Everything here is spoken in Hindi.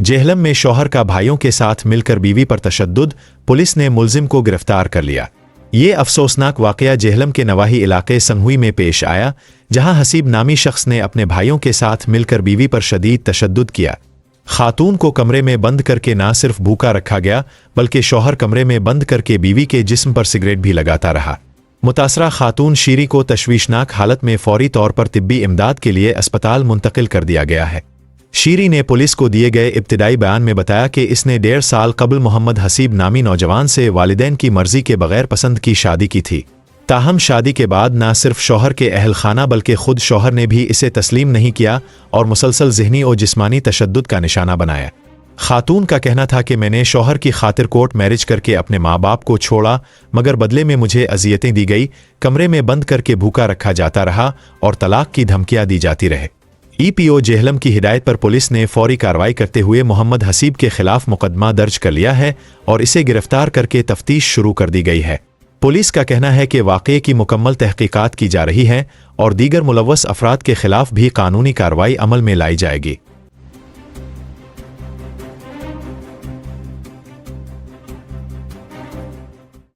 जेहलम में शौहर का भाइयों के साथ मिलकर बीवी पर तशद्दुद, पुलिस ने मुलजिम को गिरफ्तार कर लिया। ये अफसोसनाक वाकया जेहलम के नवाही इलाके संगहुई में पेश आया, जहां हसीब नामी शख्स ने अपने भाइयों के साथ मिलकर बीवी पर शदीद तशद्दुद किया। खातून को कमरे में बंद करके ना सिर्फ भूखा रखा गया, बल्कि शौहर कमरे में बंद करके बीवी के जिस्म पर सिगरेट भी लगाता रहा। मुतासरा खातून शीरी को तशवीशनाक हालत में फौरी तौर पर तिब्बी इमदाद के लिए अस्पताल मुंतकिल कर दिया गया है। शीरी ने पुलिस को दिए गए इब्तिदाई बयान में बताया कि इसने 1.5 साल कबल मोहम्मद हसीब नामी नौजवान से वालिदैन की मर्जी के बगैर पसंद की शादी की थी। ताहम शादी के बाद न सिर्फ शौहर के अहल खाना बल्कि खुद शौहर ने भी इसे तस्लीम नहीं किया और मुसलसल ज़हनी और जिस्मानी तशद्दुद का निशाना बनाया। खातून का कहना था कि मैंने शौहर की खातिर कोर्ट मैरिज करके अपने माँ बाप को छोड़ा, मगर बदले में मुझे अजियतें दी गई, कमरे में बंद करके भूखा रखा जाता रहा और तलाक की धमकियां दी जाती रहे। EPO जेहलम की हिदायत पर पुलिस ने फौरी कार्रवाई करते हुए मोहम्मद हसीब के खिलाफ मुकदमा दर्ज कर लिया है और इसे गिरफ्तार करके तफ्तीश शुरू कर दी गई है। पुलिस का कहना है कि वाक़ये की मुकम्मल तहकीकात की जा रही है और दीगर मुलव्वस अफराद के खिलाफ भी कानूनी कार्रवाई अमल में लाई जाएगी।